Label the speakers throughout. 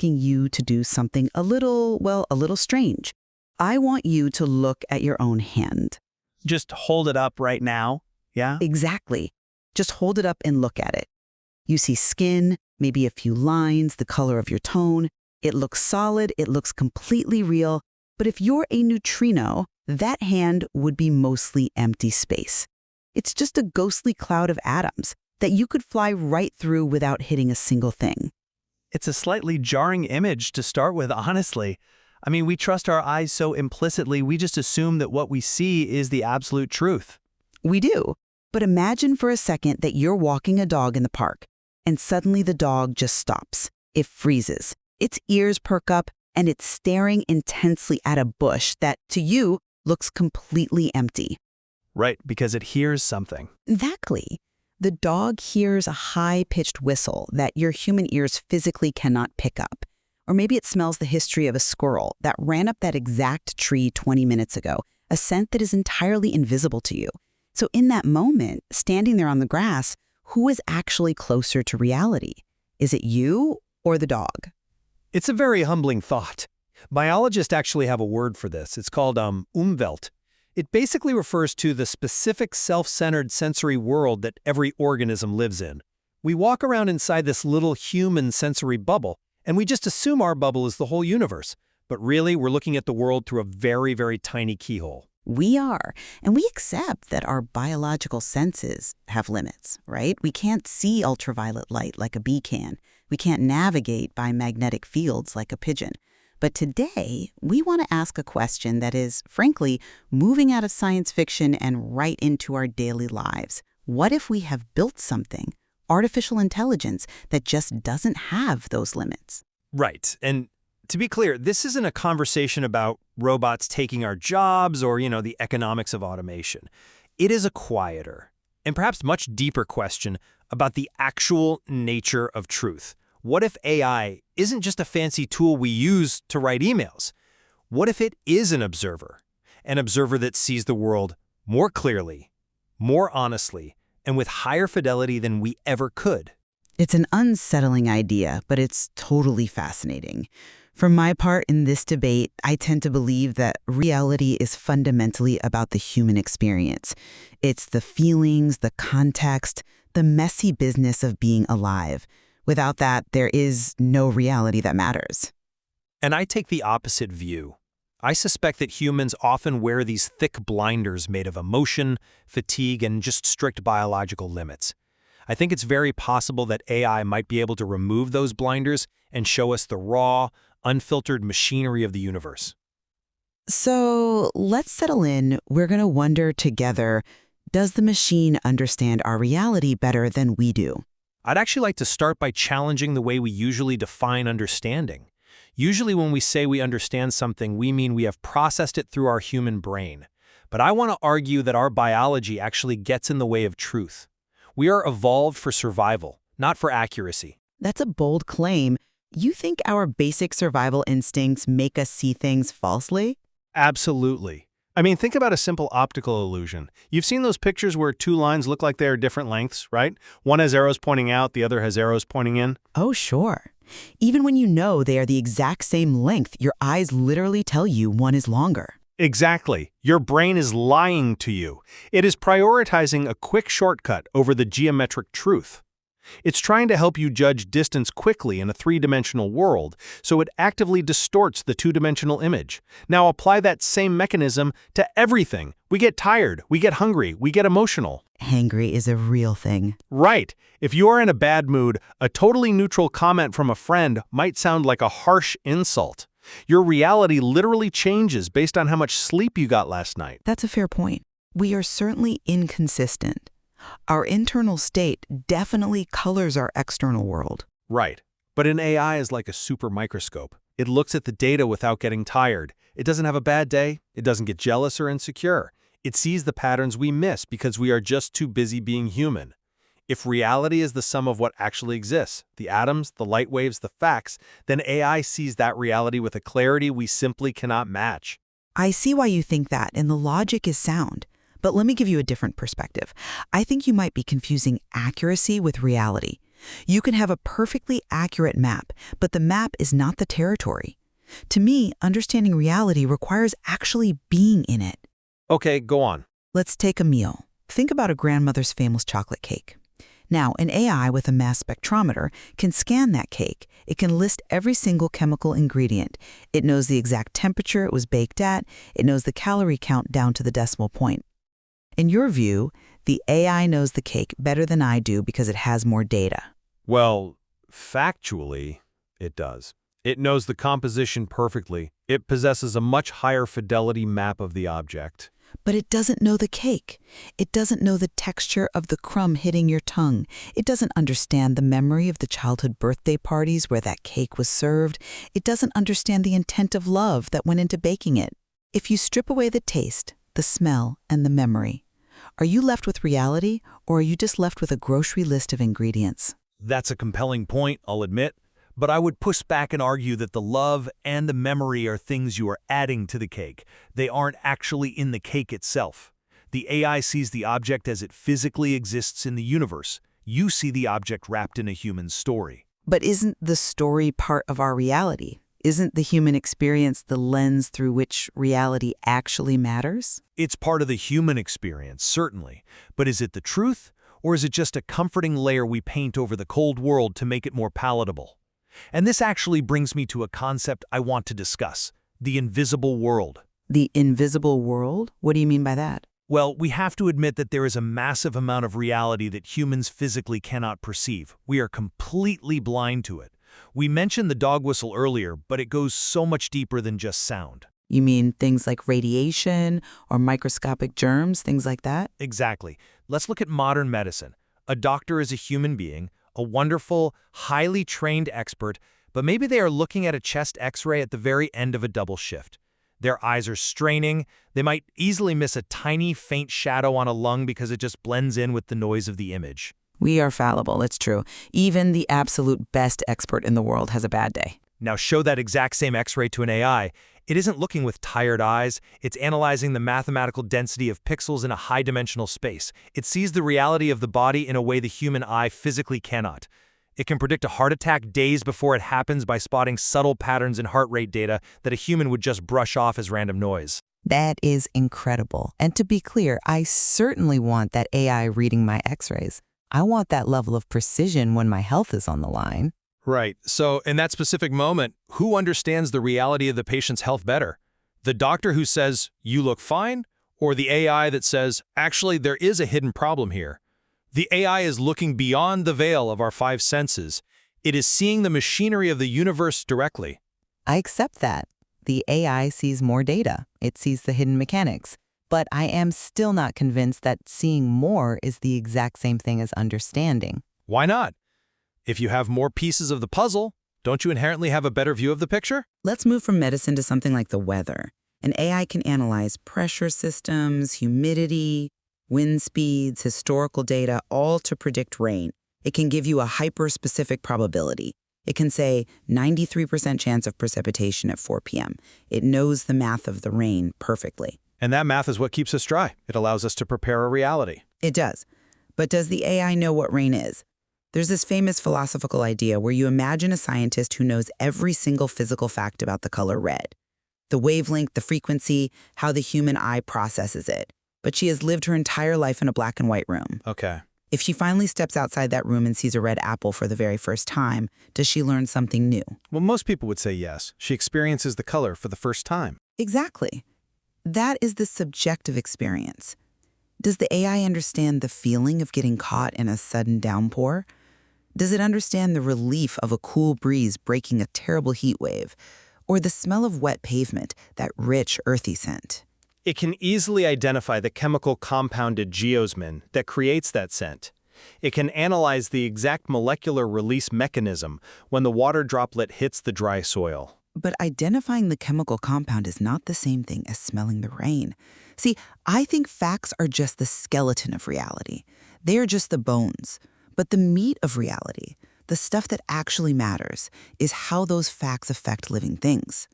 Speaker 1: asking you to do something a little strange. I want you to look at your own hand.
Speaker 2: Just hold it up right now, yeah?
Speaker 1: Exactly. Just hold it up and look at it. You see skin, maybe a few lines, the color of your tone. It looks solid, it looks completely real. But if you're a neutrino, that hand would be mostly empty space. It's just a ghostly cloud of atoms that you could fly right through without hitting a single thing.
Speaker 2: It's a slightly jarring image to start with, honestly. I mean, we trust our eyes so implicitly, we just assume that what we see is the absolute truth.
Speaker 1: We do. But imagine for a second that you're walking a dog in the park, and suddenly the dog just stops. It freezes. Its ears perk up, and it's staring intensely at a bush that, to you, looks completely empty.
Speaker 2: Right, because it hears something.
Speaker 1: Exactly. The dog hears a high-pitched whistle that your human ears physically cannot pick up. Or maybe it smells the history of a squirrel that ran up that exact tree 20 minutes ago, a scent that is entirely invisible to you. So in that moment, standing there on the grass, who is actually closer to reality? Is it you or the dog?
Speaker 3: It's a very humbling thought. Biologists actually have a word for this. It's called Umwelt. It basically refers to the specific self-centered sensory world that every organism lives in. We walk around inside this little human sensory bubble, and we just assume our bubble is the whole universe. But really, we're looking at the world through a very, very tiny keyhole.
Speaker 1: We are, and we accept that our biological senses have limits, right? We can't see ultraviolet light like a bee can. We can't navigate by magnetic fields like a pigeon. But today, we want to ask a question that is, frankly, moving out of science fiction and right into our daily lives. What if we have built something, artificial intelligence, that just doesn't have those limits?
Speaker 3: Right, and to be clear, this isn't a conversation about robots taking our jobs or, the economics of automation. It is a quieter and perhaps much deeper question about the actual nature of truth. What if AI isn't just a fancy tool we use to write emails? What if it is an observer that sees the world more clearly, more honestly, and with higher fidelity than we ever could?
Speaker 1: It's an unsettling idea, but it's totally fascinating. For my part in this debate, I tend to believe that reality is fundamentally about the human experience. It's the feelings, the context, the messy business of being alive. Without that, there is no reality that matters.
Speaker 3: And I take the opposite view. I suspect that humans often wear these thick blinders made of emotion, fatigue, and just strict biological limits. I think it's very possible that AI might be able to remove those blinders and show us the raw, unfiltered machinery of the universe.
Speaker 1: So let's settle in. We're going to wonder together, does the machine understand our reality better than we do?
Speaker 3: I'd actually like to start by challenging the way we usually define understanding. Usually when we say we understand something, we mean we have processed it through our human brain. But I want to argue that our biology actually gets in the way of truth. We are evolved for survival, not for accuracy.
Speaker 1: That's a bold claim. You think our basic survival instincts make us see things falsely?
Speaker 4: Absolutely. I mean, think about a simple optical illusion. You've seen those pictures where two lines look like they are different lengths, right? One has arrows pointing out, the other has arrows pointing in.
Speaker 1: Oh, sure. Even when you know they are the exact same length, your eyes literally tell you one is longer.
Speaker 4: Exactly. Your brain is lying to you. It is prioritizing a quick shortcut over the geometric truth. It's trying to help you judge distance quickly in a three-dimensional world, so it actively distorts the two-dimensional image. Now apply that same mechanism to everything. We get tired, we get hungry, we get emotional.
Speaker 1: Hangry is a real thing.
Speaker 4: Right. If you are in a bad mood, a totally neutral comment from a friend might sound like a harsh insult. Your reality literally changes based on how much sleep you got last night.
Speaker 1: That's a fair point. We are certainly inconsistent. Our internal state definitely colors our external world.
Speaker 4: Right. But an AI is like a super microscope. It looks at the data without getting tired. It doesn't have a bad day. It doesn't get jealous or insecure. It sees the patterns we miss because we are just too busy being human. If reality is the sum of what actually exists, the atoms, the light waves, the facts, then AI sees that reality with a clarity we simply cannot match.
Speaker 1: I see why you think that, and the logic is sound. But let me give you a different perspective. I think you might be confusing accuracy with reality. You can have a perfectly accurate map, but the map is not the territory. To me, understanding reality requires actually being in it.
Speaker 4: Okay, go on.
Speaker 1: Let's take a meal. Think about a grandmother's famous chocolate cake. Now, an AI with a mass spectrometer can scan that cake. It can list every single chemical ingredient. It knows the exact temperature it was baked at. It knows the calorie count down to the decimal point. In your view, the AI knows the cake better than I do because it has more data.
Speaker 4: Well, factually, it does. It knows the composition perfectly. It possesses a much higher fidelity map of the object.
Speaker 1: But it doesn't know the cake. It doesn't know the texture of the crumb hitting your tongue. It doesn't understand the memory of the childhood birthday parties where that cake was served. It doesn't understand the intent of love that went into baking it. If you strip away the taste, the smell, and the memory, are you left with reality, or are you just left with a grocery list of ingredients?
Speaker 3: That's a compelling point, I'll admit. But I would push back and argue that the love and the memory are things you are adding to the cake. They aren't actually in the cake itself. The AI sees the object as it physically exists in the universe. You see the object wrapped in a human story.
Speaker 1: But isn't the story part of our reality? Isn't the human experience the lens through which reality actually matters?
Speaker 3: It's part of the human experience, certainly. But is it the truth, or is it just a comforting layer we paint over the cold world to make it more palatable? And this actually brings me to a concept I want to discuss: the invisible world.
Speaker 1: The invisible world? What do you mean by that?
Speaker 3: Well, we have to admit that there is a massive amount of reality that humans physically cannot perceive. We are completely blind to it. We mentioned the dog whistle earlier, but it goes so much deeper than just sound.
Speaker 1: You mean things like radiation or microscopic germs, things like that?
Speaker 3: Exactly. Let's look at modern medicine. A doctor is a human being, a wonderful, highly trained expert, but maybe they are looking at a chest x-ray at the very end of a double shift. Their eyes are straining. They might easily miss a tiny, faint shadow on a lung because it just blends in with the noise of the image.
Speaker 1: We are fallible, it's true. Even the absolute best expert in the world has a bad day.
Speaker 3: Now show that exact same x-ray to an AI. It isn't looking with tired eyes. It's analyzing the mathematical density of pixels in a high-dimensional space. It sees the reality of the body in a way the human eye physically cannot. It can predict a heart attack days before it happens by spotting subtle patterns in heart rate data that a human would just brush off as random noise.
Speaker 1: That is incredible. And to be clear, I certainly want that AI reading my x-rays. I want that level of precision when my health is on the line.
Speaker 3: Right. So in that specific moment, who understands the reality of the patient's health better? The doctor who says, "You look fine," or the AI that says, "Actually, there is a hidden problem here"? The AI is looking beyond the veil of our five senses. It is seeing the machinery of the universe directly.
Speaker 1: I accept that. The AI sees more data. It sees the hidden mechanics. But I am still not convinced that seeing more is the exact same thing as understanding.
Speaker 3: Why not? If you have more pieces of the puzzle, don't you inherently have a better view of the picture?
Speaker 1: Let's move from medicine to something like the weather. An AI can analyze pressure systems, humidity, wind speeds, historical data, all to predict rain. It can give you a hyper-specific probability. It can say 93% chance of precipitation at 4 p.m. It knows the math of the rain perfectly.
Speaker 3: And that math is what keeps us dry. It allows us to prepare a reality.
Speaker 1: It does. But does the AI know what rain is? There's this famous philosophical idea where you imagine a scientist who knows every single physical fact about the color red. The wavelength, the frequency, how the human eye processes it. But she has lived her entire life in a black and white room.
Speaker 3: Okay.
Speaker 1: If she finally steps outside that room and sees a red apple for the very first time, does she learn something new?
Speaker 4: Well, most people would say yes. She experiences the color for the first time.
Speaker 1: Exactly. That is the subjective experience. Does the AI understand the feeling of getting caught in a sudden downpour? Does it understand the relief of a cool breeze breaking a terrible heat wave? Or the smell of wet pavement, that rich, earthy scent?
Speaker 3: It can easily identify the chemical compounded geosmin that creates that scent. It can analyze the exact molecular release mechanism when the water droplet hits the dry soil.
Speaker 1: But identifying the chemical compound is not the same thing as smelling the rain. See, I think facts are just the skeleton of reality. They are just the bones. But the meat of reality, the stuff that actually matters, is how those facts affect living things.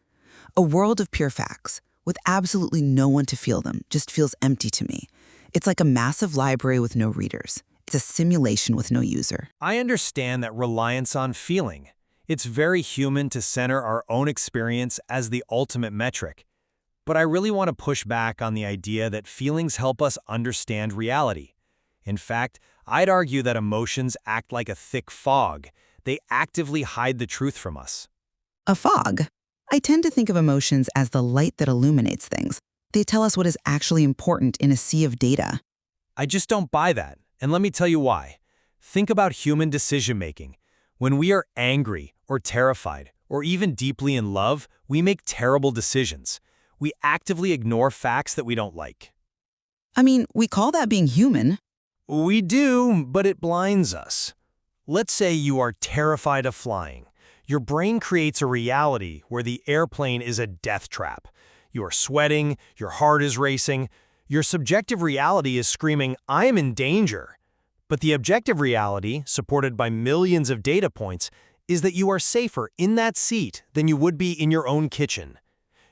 Speaker 1: A world of pure facts, with absolutely no one to feel them, just feels empty to me. It's like a massive library with no readers. It's a simulation with no user.
Speaker 3: I understand that reliance on feeling. It's very human to center our own experience as the ultimate metric. But I really want to push back on the idea that feelings help us understand reality. In fact, I'd argue that emotions act like a thick fog. They actively hide the truth from us.
Speaker 1: A fog? I tend to think of emotions as the light that illuminates things. They tell us what is actually important in a sea of data.
Speaker 3: I just don't buy that, and let me tell you why. Think about human decision-making. When we are angry or terrified or even deeply in love, we make terrible decisions. We actively ignore facts that we don't like.
Speaker 1: I mean, we call that being human.
Speaker 3: We do, but it blinds us. Let's say you are terrified of flying. Your brain creates a reality where the airplane is a death trap. You are sweating, your heart is racing. Your subjective reality is screaming, "I am in danger." But the objective reality, supported by millions of data points, is that you are safer in that seat than you would be in your own kitchen.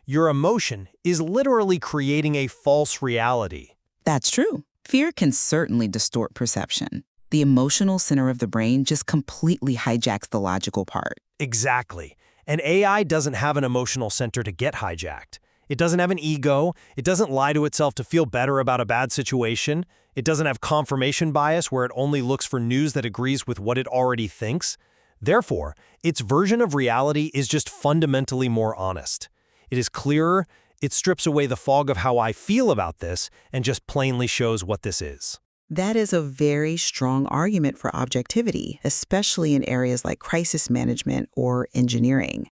Speaker 3: Your emotion is literally creating a false reality.
Speaker 1: That's true. Fear can certainly distort perception. The emotional center of the brain just completely hijacks the logical part.
Speaker 3: Exactly. And AI doesn't have an emotional center to get hijacked. It doesn't have an ego. It doesn't lie to itself to feel better about a bad situation. It doesn't have confirmation bias where it only looks for news that agrees with what it already thinks. Therefore, its version of reality is just fundamentally more honest. It is clearer, it strips away the fog of how I feel about this, and just plainly shows what this is.
Speaker 1: That is a very strong argument for objectivity, especially in areas like crisis management or engineering.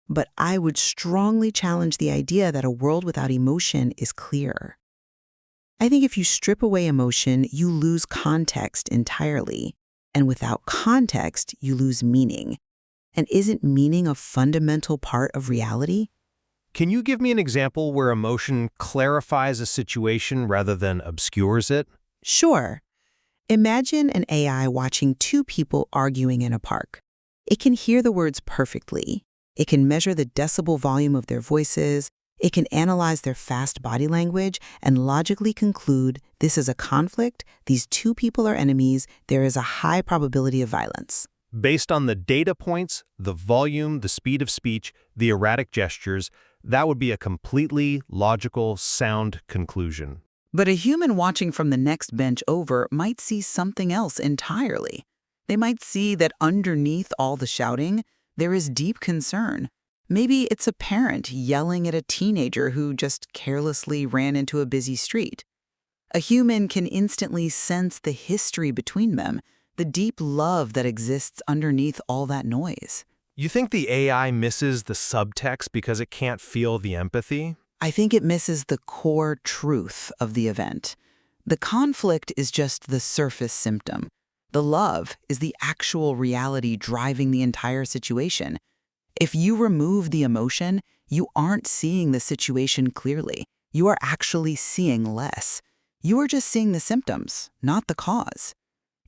Speaker 1: But I would strongly challenge the idea that a world without emotion is clear. I think if you strip away emotion, you lose context entirely. And without context, you lose meaning. And isn't meaning a fundamental part of reality?
Speaker 3: Can you give me an example where emotion clarifies a situation rather than obscures it?
Speaker 1: Sure. Imagine an AI watching two people arguing in a park. It can hear the words perfectly. It can measure the decibel volume of their voices. It can analyze their fast body language and logically conclude this is a conflict, these two people are enemies, there is a high probability of violence.
Speaker 4: Based on the data points, the volume, the speed of speech, the erratic gestures, that would be a completely logical, sound conclusion.
Speaker 1: But a human watching from the next bench over might see something else entirely. They might see that underneath all the shouting, there is deep concern. Maybe it's a parent yelling at a teenager who just carelessly ran into a busy street. A human can instantly sense the history between them, the deep love that exists underneath all that noise.
Speaker 4: You think the AI misses the subtext because it can't feel the empathy?
Speaker 1: I think it misses the core truth of the event. The conflict is just the surface symptom. The love is the actual reality driving the entire situation. If you remove the emotion, you aren't seeing the situation clearly. You are actually seeing less. You are just seeing the symptoms, not the cause.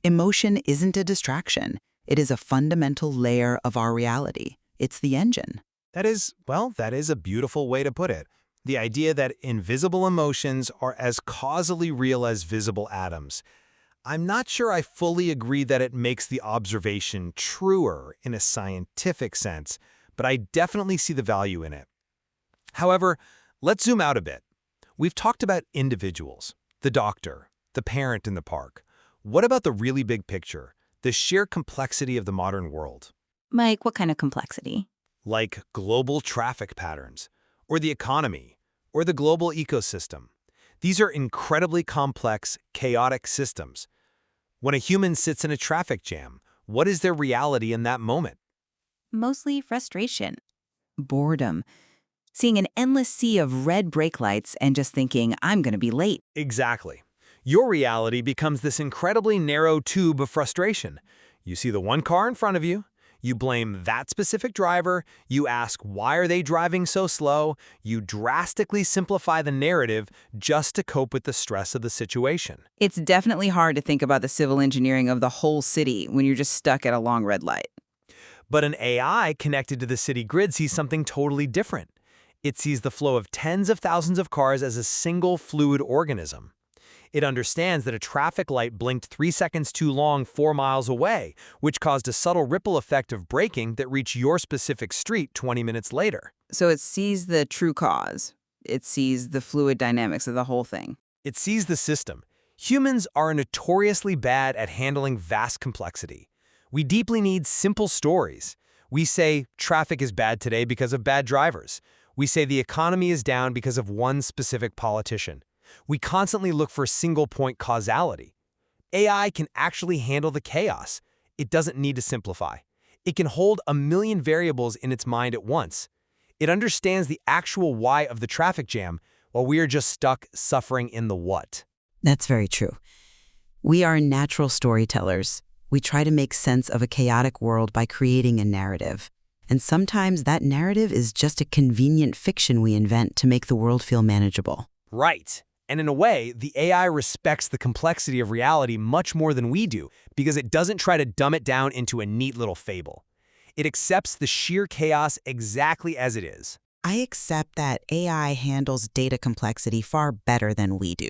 Speaker 1: Emotion isn't a distraction. It is a fundamental layer of our reality. It's the engine.
Speaker 3: That is a beautiful way to put it. The idea that invisible emotions are as causally real as visible atoms. I'm not sure I fully agree that it makes the observation truer in a scientific sense, but I definitely see the value in it. However, let's zoom out a bit. We've talked about individuals, the doctor, the parent in the park. What about the really big picture, the sheer complexity of the modern world?
Speaker 5: Mike, what kind of complexity?
Speaker 3: Like global traffic patterns, or the economy, or the global ecosystem. These are incredibly complex, chaotic systems. When a human sits in a traffic jam, what is their reality in that moment?
Speaker 5: Mostly frustration.
Speaker 1: Boredom.
Speaker 5: Seeing an endless sea of red brake lights and just thinking, I'm going to be late.
Speaker 3: Exactly. Your reality becomes this incredibly narrow tube of frustration. You see the one car in front of you, you blame that specific driver, you ask why are they driving so slow, you drastically simplify the narrative just to cope with the stress of the situation.
Speaker 1: It's definitely hard to think about the civil engineering of the whole city when you're just stuck at a long red light.
Speaker 3: But an AI connected to the city grid sees something totally different. It sees the flow of tens of thousands of cars as a single fluid organism. It understands that a traffic light blinked 3 seconds too long 4 miles away, which caused a subtle ripple effect of braking that reached your specific street 20 minutes later.
Speaker 5: So it sees the true cause. It sees the fluid dynamics of the whole thing.
Speaker 3: It sees the system. Humans are notoriously bad at handling vast complexity. We deeply need simple stories. We say traffic is bad today because of bad drivers. We say the economy is down because of one specific politician. We constantly look for single-point causality. AI can actually handle the chaos. It doesn't need to simplify. It can hold a million variables in its mind at once. It understands the actual why of the traffic jam, while we are just stuck suffering in the what.
Speaker 1: That's very true. We are natural storytellers. We try to make sense of a chaotic world by creating a narrative. And sometimes that narrative is just a convenient fiction we invent to make the world feel manageable.
Speaker 3: Right. And in a way, the AI respects the complexity of reality much more than we do, because it doesn't try to dumb it down into a neat little fable. It accepts the sheer chaos exactly as it is.
Speaker 1: I accept that AI handles data complexity far better than we do.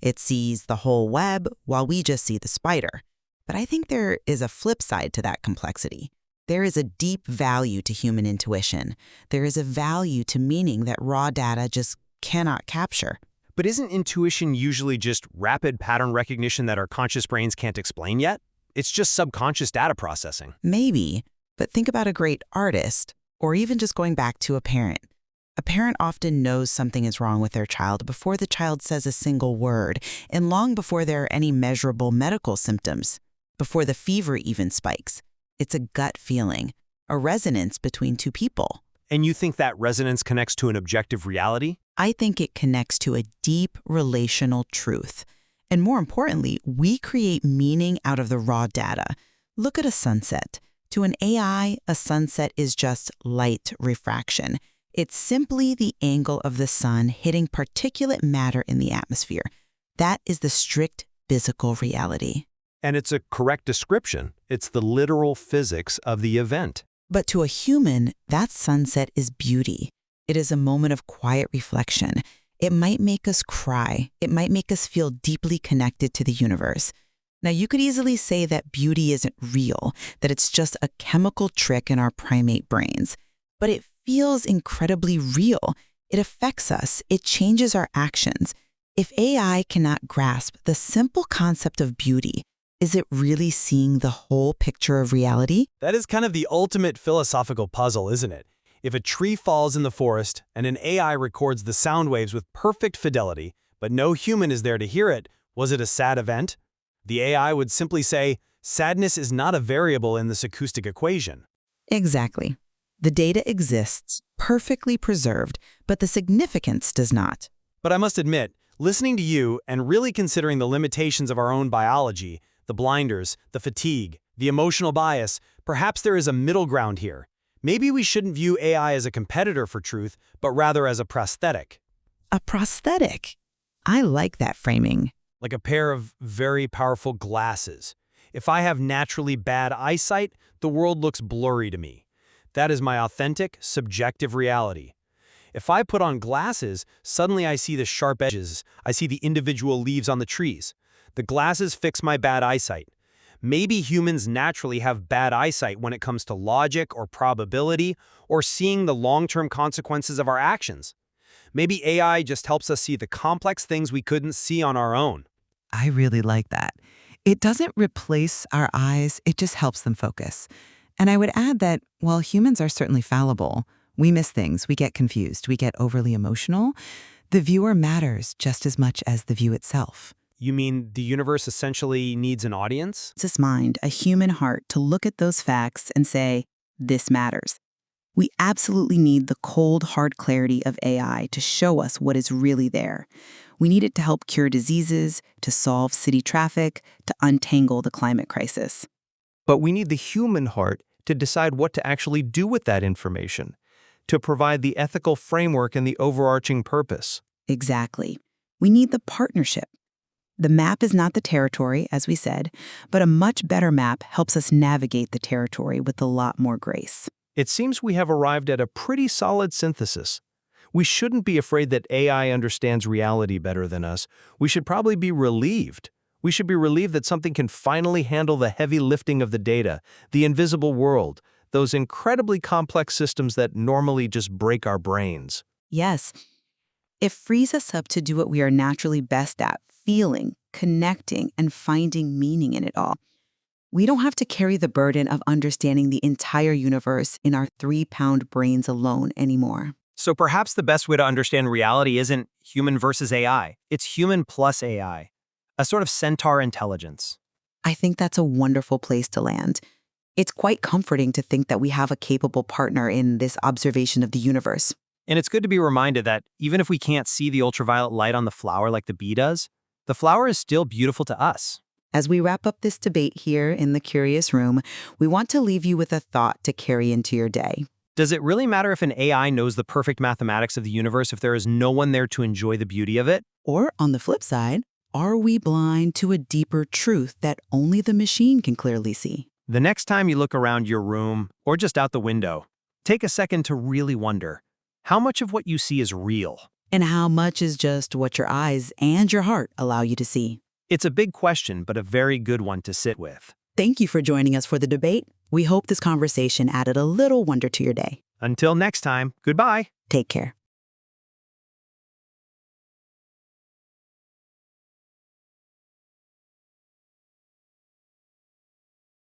Speaker 1: It sees the whole web while we just see the spider. But I think there is a flip side to that complexity. There is a deep value to human intuition. There is a value to meaning that raw data just cannot capture.
Speaker 3: But isn't intuition usually just rapid pattern recognition that our conscious brains can't explain yet? It's just subconscious data processing.
Speaker 1: Maybe, but think about a great artist, or even just going back to a parent. A parent often knows something is wrong with their child before the child says a single word, and long before there are any measurable medical symptoms, before the fever even spikes. It's a gut feeling, a resonance between two people.
Speaker 3: And you think that resonance connects to an objective reality?
Speaker 1: I think it connects to a deep relational truth. And more importantly, we create meaning out of the raw data. Look at a sunset. To an AI, a sunset is just light refraction. It's simply the angle of the sun hitting particulate matter in the atmosphere. That is the strict physical reality.
Speaker 3: And it's a correct description. It's the literal physics of the event.
Speaker 1: But to a human, that sunset is beauty. It is a moment of quiet reflection. It might make us cry. It might make us feel deeply connected to the universe. Now, you could easily say that beauty isn't real, that it's just a chemical trick in our primate brains. But it feels incredibly real. It affects us. It changes our actions. If AI cannot grasp the simple concept of beauty, is it really seeing the whole picture of reality?
Speaker 3: That is kind of the ultimate philosophical puzzle, isn't it? If a tree falls in the forest and an AI records the sound waves with perfect fidelity, but no human is there to hear it, was it a sad event? The AI would simply say, sadness is not a variable in this acoustic equation.
Speaker 1: Exactly. The data exists, perfectly preserved, but the significance does not.
Speaker 3: But I must admit, listening to you and really considering the limitations of our own biology, the blinders, the fatigue, the emotional bias, perhaps there is a middle ground here. Maybe we shouldn't view AI as a competitor for truth, but rather as a prosthetic.
Speaker 1: A prosthetic. I like that framing.
Speaker 3: Like a pair of very powerful glasses. If I have naturally bad eyesight, the world looks blurry to me. That is my authentic, subjective reality. If I put on glasses, suddenly I see the sharp edges, I see the individual leaves on the trees. The glasses fix my bad eyesight. Maybe humans naturally have bad eyesight when it comes to logic or probability or seeing the long-term consequences of our actions. Maybe AI just helps us see the complex things we couldn't see on our own.
Speaker 5: I really like that. It doesn't replace our eyes, it just helps them focus. And I would add that while humans are certainly fallible, we miss things, we get confused, we get overly emotional, the viewer matters just as much as the view itself.
Speaker 3: You mean the universe essentially needs an audience?
Speaker 1: It's this mind, a human heart, to look at those facts and say, this matters. We absolutely need the cold, hard clarity of AI to show us what is really there. We need it to help cure diseases, to solve city traffic, to untangle the climate crisis.
Speaker 2: But we need the human heart to decide what to actually do with that information, to provide the ethical framework and the overarching purpose.
Speaker 1: Exactly. We need the partnership. The map is not the territory, as we said, but a much better map helps us navigate the territory with a lot more grace.
Speaker 2: It seems we have arrived at a pretty solid synthesis.
Speaker 4: We shouldn't be afraid that AI understands reality better than us. We should probably be relieved. We should be relieved that something can finally handle the heavy lifting of the data, the invisible world, those incredibly complex systems that normally just break our brains.
Speaker 1: Yes, it frees us up to do what we are naturally best at, feeling, connecting, and finding meaning in it all. We don't have to carry the burden of understanding the entire universe in our 3-pound brains alone anymore.
Speaker 3: So perhaps the best way to understand reality isn't human versus AI. It's human plus AI, a sort of centaur intelligence.
Speaker 1: I think that's a wonderful place to land. It's quite comforting to think that we have a capable partner in this observation of the universe.
Speaker 3: And it's good to be reminded that even if we can't see the ultraviolet light on the flower like the bee does, the flower is still beautiful to us.
Speaker 1: As we wrap up this debate here in the Curious Room, we want to leave you with a thought to carry into your day.
Speaker 3: Does it really matter if an AI knows the perfect mathematics of the universe if there is no one there to enjoy the beauty of it?
Speaker 1: Or on the flip side, are we blind to a deeper truth that only the machine can clearly see?
Speaker 3: The next time you look around your room or just out the window, take a second to really wonder, how much of what you see is real?
Speaker 1: And how much is just what your eyes and your heart allow you to see?
Speaker 3: It's a big question, but a very good one to sit with.
Speaker 1: Thank you for joining us for the debate. We hope this conversation added a little wonder to your day.
Speaker 3: Until next time, goodbye.
Speaker 1: Take care.